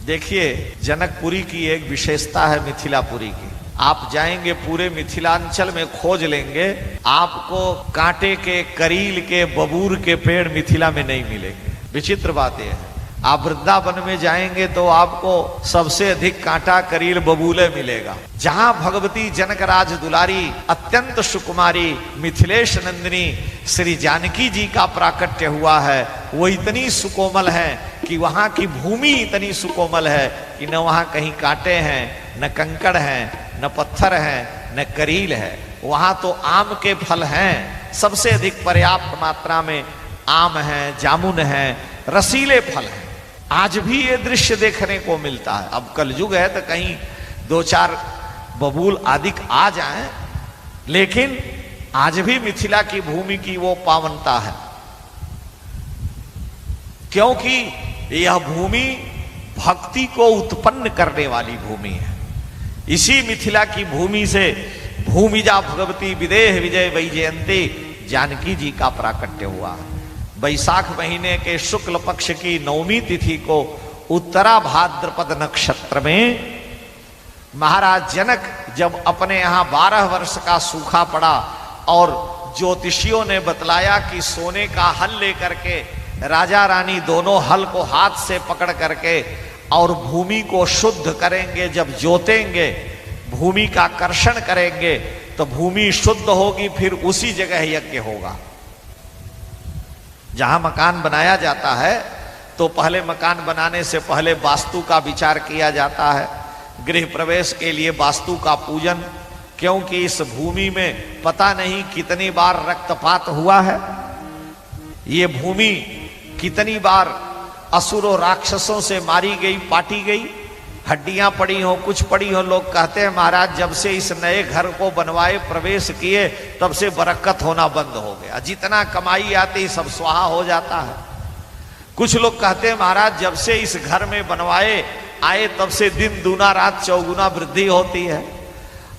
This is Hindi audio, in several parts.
देखिए, जनकपुरी की एक विशेषता है मिथिलापुरी की। आप जाएंगे पूरे मिथिलांचल में खोज लेंगे, आपको कांटे के, करील के, बबूर के पेड़ मिथिला में नहीं मिलेंगे। विचित्र बात यह है। आप वृंदावन में जाएंगे तो आपको सबसे अधिक कांटा, करील, बबूले मिलेगा। जहां भगवती जनकराज दुलारी, अत्यंत सुकुमारी, मिथिलेश नंदिनी श्री जानकी जी का प्राकट्य हुआ है, वो इतनी सुकोमल है कि वहां की भूमि इतनी सुकोमल है कि न वहां कहीं कांटे हैं, न कंकड़ हैं, न पत्थर हैं, न करील है। वहां तो आम के फल हैं, सबसे अधिक पर्याप्त मात्रा में आम है, जामुन है, रसीले फल हैं। आज भी ये दृश्य देखने को मिलता है। अब कलयुग है तो कहीं 2-4 बबूल आदि आ जाएं, लेकिन आज भी मिथिला की भूमि की वो पावनता है, क्योंकि यह भूमि भक्ति को उत्पन्न करने वाली भूमि है। इसी मिथिला की भूमि से भूमिजा भगवती विदेह विजय वैजयंती जानकी जी का प्राकट्य हुआ है। वैशाख महीने के शुक्ल पक्ष की 9वीं तिथि को उत्तरा भाद्रपद नक्षत्र में महाराज जनक जब अपने यहां 12 वर्ष का सूखा पड़ा और ज्योतिषियों ने बतलाया कि सोने का हल लेकर के राजा रानी दोनों हल को हाथ से पकड़ करके और भूमि को शुद्ध करेंगे, जब जोतेंगे, भूमि का कर्षण करेंगे तो भूमि शुद्ध होगी, फिर उसी जगह यज्ञ होगा। जहां मकान बनाया जाता है तो पहले मकान बनाने से पहले वास्तु का विचार किया जाता है। गृह प्रवेश के लिए वास्तु का पूजन, क्योंकि इस भूमि में पता नहीं कितनी बार रक्तपात हुआ है, ये भूमि कितनी बार असुरों राक्षसों से मारी गई, पाटी गई, हड्डियां पड़ी हो, कुछ पड़ी हो। लोग कहते हैं महाराज जब से इस नए घर को बनवाए, प्रवेश किए, तब से बरकत होना बंद हो गया, जितना कमाई आती सब स्वाहा हो जाता है। कुछ लोग कहते हैं महाराज जब से इस घर में बनवाए आए, तब से दिन दूना रात चौगुना वृद्धि होती है।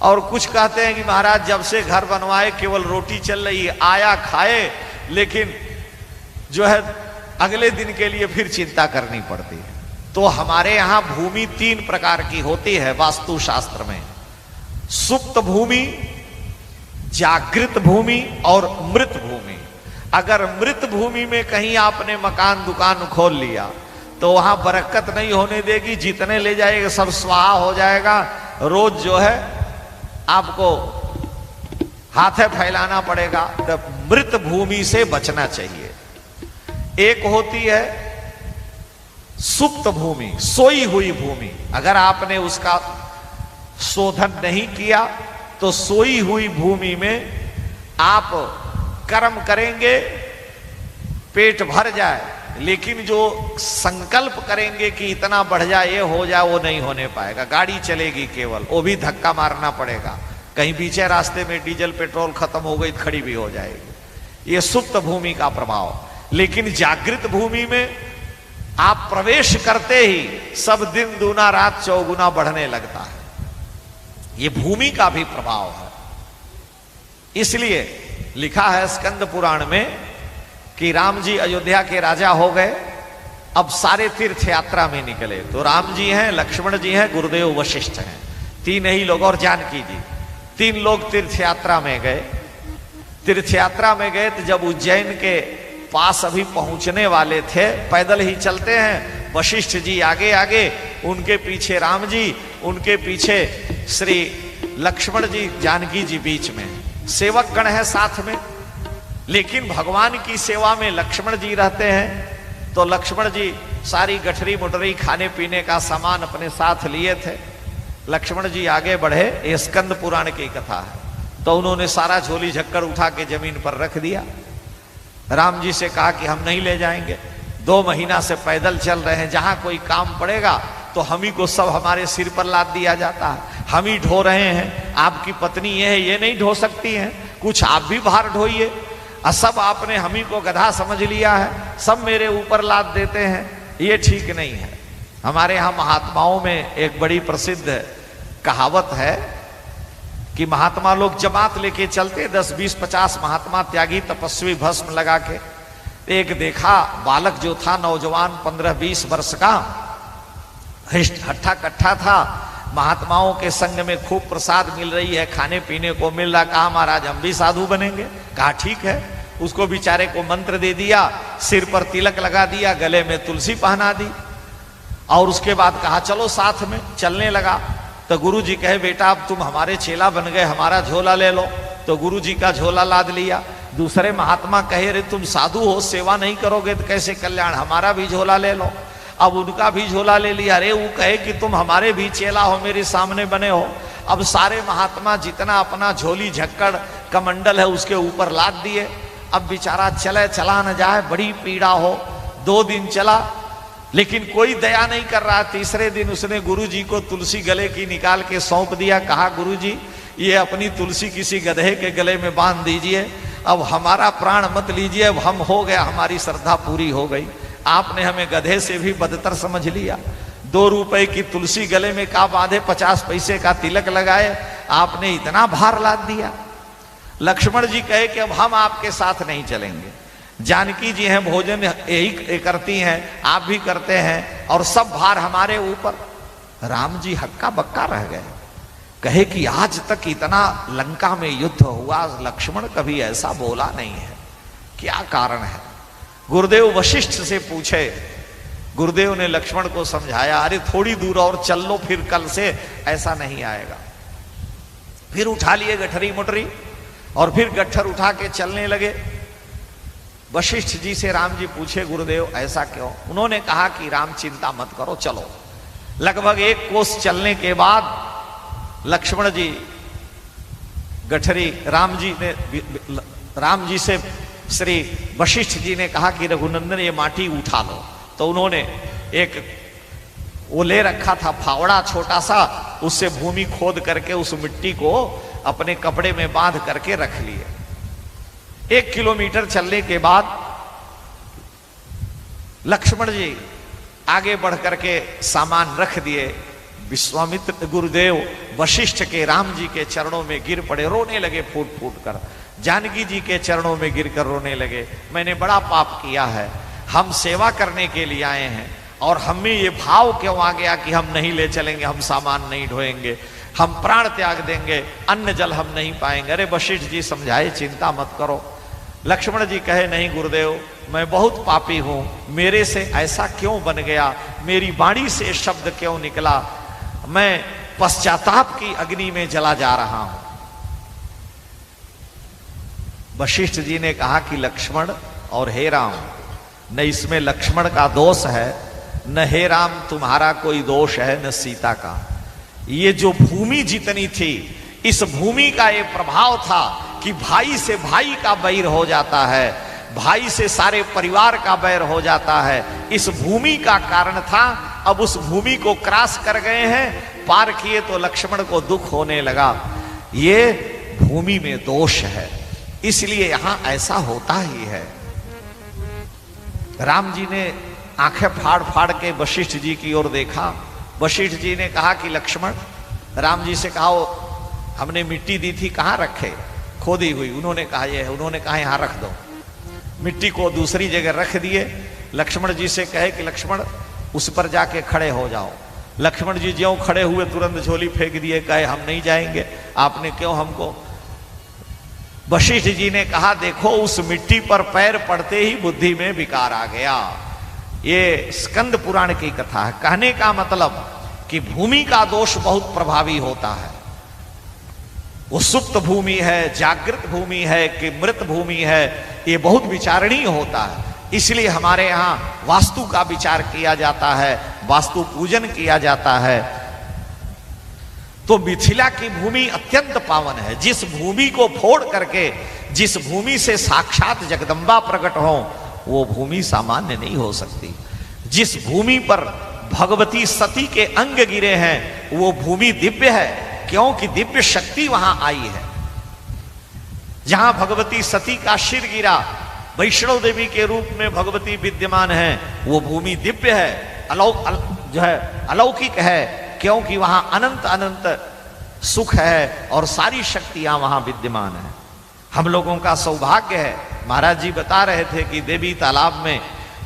और कुछ कहते हैं कि महाराज जब से घर बनवाए केवल रोटी चल रही है, आया खाए, लेकिन जो है अगले दिन के लिए फिर चिंता करनी पड़ती है। तो हमारे यहां भूमि 3 प्रकार की होती है वास्तु शास्त्र में: सुप्त भूमि, जागृत भूमि और मृत भूमि। अगर मृत भूमि में कहीं आपने मकान दुकान खोल लिया तो वहां बरकत नहीं होने देगी, जितने ले जाएगा सब स्वाहा हो जाएगा। रोज जो है आपको हाथे फैलाना पड़ेगा। तो मृत भूमि से बचना चाहिए। एक होती है सुप्त भूमि, सोई हुई भूमि। अगर आपने उसका शोधन नहीं किया तो सोई हुई भूमि में आप कर्म करेंगे, पेट भर जाए, लेकिन जो संकल्प करेंगे कि इतना बढ़ जाए, ये हो जाए, वो नहीं होने पाएगा। गाड़ी चलेगी केवल, वो भी धक्का मारना पड़ेगा। कहीं बीचे रास्ते में डीजल पेट्रोल खत्म हो गई, खड़ी भी हो जाएगी। ये सुप्त भूमि का प्रभाव। लेकिन जागृत भूमि में आप प्रवेश करते ही सब दिन दूना रात चौगुना बढ़ने लगता है। ये भूमि का भी प्रभाव है। इसलिए लिखा है स्कंद पुराण में कि राम जी अयोध्या के राजा हो गए, अब सारे तीर्थ यात्रा में निकले। तो राम जी हैं, लक्ष्मण जी हैं, गुरुदेव वशिष्ठ हैं, 3 ही लोग, और जानकी जी। 3 लोग तीर्थ यात्रा में गए। तीर्थ यात्रा में गए तो जब उज्जैन के पास अभी पहुंचने वाले थे, पैदल ही चलते हैं, वशिष्ठ जी आगे आगे, उनके पीछे राम जी, उनके पीछे श्री लक्ष्मण जी, जानकी जी बीच में। सेवक गण है साथ में, लेकिन भगवान की सेवा में लक्ष्मण जी रहते हैं। तो लक्ष्मण जी सारी गठरी मुठरी खाने पीने का सामान अपने साथ लिए थे। लक्ष्मण जी आगे बढ़े, ये स्कंद पुराण की कथा है। तो उन्होंने सारा झोली झक्कर उठा के जमीन पर रख दिया। राम जी से कहा कि हम नहीं ले जाएंगे, 2 महीना से पैदल चल रहे हैं, जहां कोई काम पड़ेगा तो हम ही को सब हमारे सिर पर लाद दिया जाता है, हम ही ढो रहे हैं। आपकी पत्नी ये है, ये नहीं ढो सकती हैं, कुछ आप भी भार ढोइए। सब आपने हम ही को गधा समझ लिया है, सब मेरे ऊपर लाद देते हैं, ये ठीक नहीं है। हमारे यहाँ महात्माओं में एक बड़ी प्रसिद्ध कहावत है कि महात्मा लोग जमात लेके चलते, 10, 20, 50 महात्मा त्यागी तपस्वी भस्म लगा के। एक देखा बालक जो था, नौजवान 15-20 वर्ष का, हट्ठा कट्ठा था, महात्माओं के संग में खूब प्रसाद मिल रही है, खाने पीने को मिल रहा। कहा महाराज हम भी साधु बनेंगे। कहा ठीक है। उसको बेचारे को मंत्र दे दिया, सिर पर तिलक लगा दिया, गले में तुलसी पहना दी, और उसके बाद कहा चलो साथ में। चलने लगा तो गुरु जी कहे बेटा अब तुम हमारे चेला बन गए, हमारा झोला ले लो। तो गुरु जी का झोला लाद लिया। दूसरे महात्मा कहे रे तुम साधु हो, सेवा नहीं करोगे तो कैसे कल्याण, हमारा भी झोला ले लो। अब उनका भी झोला ले लिया। अरे वो कहे कि तुम हमारे भी चेला हो, मेरे सामने बने हो। अब सारे महात्मा जितना अपना झोली झक्कड़ कमंडल है उसके ऊपर लाद दिए। अब बेचारा चले चला न जाए, बड़ी पीड़ा हो। 2 दिन चला लेकिन कोई दया नहीं कर रहा। तीसरे दिन उसने गुरु जी को तुलसी गले की निकाल के सौंप दिया। कहा गुरु जी ये अपनी तुलसी किसी गधे के गले में बांध दीजिए, अब हमारा प्राण मत लीजिए, अब हम हो गया, हमारी श्रद्धा पूरी हो गई। आपने हमें गधे से भी बदतर समझ लिया। 2 रुपए की तुलसी गले में का बांधे, 50 पैसे का तिलक लगाए, आपने इतना भार लाद दिया। लक्ष्मण जी कहे कि अब हम आपके साथ नहीं चलेंगे। जानकी जी हैं, भोजन यही करती हैं, आप भी करते हैं, और सब भार हमारे ऊपर। राम जी हक्का बक्का रह गए। कहे कि आज तक इतना लंका में युद्ध हुआ, लक्ष्मण कभी ऐसा बोला नहीं है, क्या कारण है। गुरुदेव वशिष्ठ से पूछे। गुरुदेव ने लक्ष्मण को समझाया, अरे थोड़ी दूर और चल लो, फिर कल से ऐसा नहीं आएगा। फिर उठा लिए गठरी मुठरी और फिर गट्ठर उठा के चलने लगे। वशिष्ठ जी से राम जी पूछे गुरुदेव ऐसा क्यों। उन्होंने कहा कि राम चिंता मत करो, चलो। लगभग 1 कोस चलने के बाद लक्ष्मण जी गठरी राम जी से श्री वशिष्ठ जी ने कहा कि रघुनंदन ये माटी उठा लो। तो उन्होंने एक वो ले रखा था फावड़ा छोटा सा, उससे भूमि खोद करके उस मिट्टी को अपने कपड़े में बांध करके रख लिए। 1 किलोमीटर चलने के बाद लक्ष्मण जी आगे बढ़ करके सामान रख दिए। विश्वामित्र गुरुदेव वशिष्ठ के राम जी के चरणों में गिर पड़े, रोने लगे फूट फूट कर। जानकी जी के चरणों में गिरकर रोने लगे, मैंने बड़ा पाप किया है, हम सेवा करने के लिए आए हैं और हमें ये भाव क्यों आ गया कि हम नहीं ले चलेंगे, हम सामान नहीं ढोएंगे, हम प्राण त्याग देंगे, अन्न जल हम नहीं पाएंगे। अरे वशिष्ठ जी समझाए चिंता मत करो। लक्ष्मण जी कहे नहीं गुरुदेव मैं बहुत पापी हूं, मेरे से ऐसा क्यों बन गया, मेरी वाणी से शब्द क्यों निकला, मैं पश्चाताप की अग्नि में जला जा रहा हूं। वशिष्ठ जी ने कहा कि लक्ष्मण और हे राम, न इसमें लक्ष्मण का दोष है, न हे राम तुम्हारा कोई दोष है, न सीता का। ये जो भूमि जितनी थी, इस भूमि का ये प्रभाव था कि भाई से भाई का बैर हो जाता है, भाई से सारे परिवार का बैर हो जाता है। इस भूमि का कारण था। अब उस भूमि को क्रॉस कर गए हैं, पार किए तो लक्ष्मण को दुख होने लगा। ये भूमि में दोष है, इसलिए यहां ऐसा होता ही है। राम जी ने आंखें फाड़ फाड़ के वशिष्ठ जी की ओर देखा। वशिष्ठ जी ने कहा कि लक्ष्मण, राम जी से कहा हमने मिट्टी दी थी कहां रखे, खोदी हुई। उन्होंने कहा ये है। उन्होंने कहा यहां रख दो। मिट्टी को दूसरी जगह रख दिए। लक्ष्मण जी से कहे कि लक्ष्मण उस पर जाके खड़े हो जाओ। लक्ष्मण जी ज्यों खड़े हुए तुरंत झोली फेंक दिए, कहे हम नहीं जाएंगे, आपने क्यों हमको। वशिष्ठ जी ने कहा देखो उस मिट्टी पर पैर पड़ते ही बुद्धि में विकार आ गया। ये स्कंद पुराण की कथा है। कहने का मतलब कि भूमि का दोष बहुत प्रभावी होता है। वो सुप्त भूमि है, जागृत भूमि है कि मृत भूमि है, ये बहुत विचारणीय होता है। इसलिए हमारे यहाँ वास्तु का विचार किया जाता है, वास्तु पूजन किया जाता है। तो मिथिला की भूमि अत्यंत पावन है। जिस भूमि को फोड़ करके, जिस भूमि से साक्षात जगदम्बा प्रकट हो, वो भूमि सामान्य नहीं हो सकती। जिस भूमि पर भगवती सती के अंग गिरे हैं, वो भूमि दिव्य है, क्योंकि दिव्य शक्ति वहां आई है। जहां भगवती सती का सिर गिरा, वैष्णव देवी के रूप में भगवती विद्यमान है, वो भूमि दिव्य है, अलौकिक है, क्योंकि वहां अनंत अनंत सुख है और सारी शक्तियां वहां विद्यमान है। हम लोगों का सौभाग्य है। महाराज जी बता रहे थे कि देवी तालाब में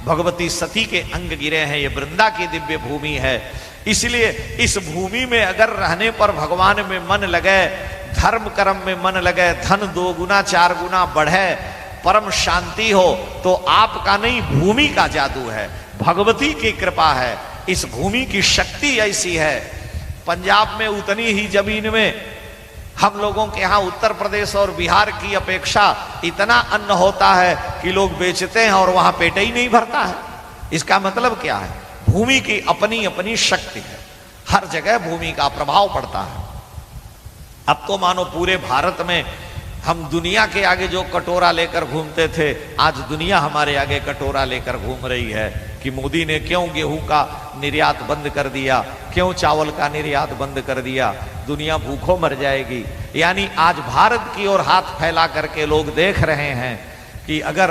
भगवती सती के अंग गिरे हैं। ये वृंदा की दिव्य भूमि है। इसलिए इस भूमि में अगर रहने पर भगवान में मन लगे, धर्म कर्म में मन लगे, धन 2 गुना 4 गुना बढ़े, परम शांति हो, तो आपका नहीं भूमि का जादू है, भगवती की कृपा है। इस भूमि की शक्ति ऐसी है। पंजाब में उतनी ही जमीन में हम लोगों के यहां उत्तर प्रदेश और बिहार की अपेक्षा इतना अन्न होता है कि लोग बेचते हैं और वहां पेट ही नहीं भरता है। इसका मतलब क्या है? भूमि की अपनी अपनी शक्ति है, हर जगह भूमि का प्रभाव पड़ता है। अब तो मानो पूरे भारत में हम दुनिया के आगे जो कटोरा लेकर घूमते थे, आज दुनिया हमारे आगे कटोरा लेकर घूम रही है कि मोदी ने क्यों गेहूं का निर्यात बंद कर दिया, क्यों चावल का निर्यात बंद कर दिया, दुनिया भूखों मर जाएगी। यानी आज भारत की ओर हाथ फैला करके लोग देख रहे हैं कि अगर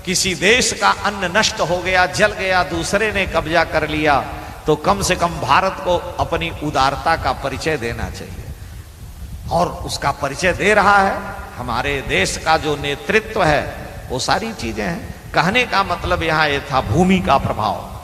किसी देश का अन्न नष्ट हो गया, जल गया, दूसरे ने कब्जा कर लिया, तो कम से कम भारत को अपनी उदारता का परिचय देना चाहिए। और उसका परिचय दे रहा है हमारे देश का जो नेतृत्व है, वो सारी चीजें हैं। कहने का मतलब यहां ये था भूमि का प्रभाव।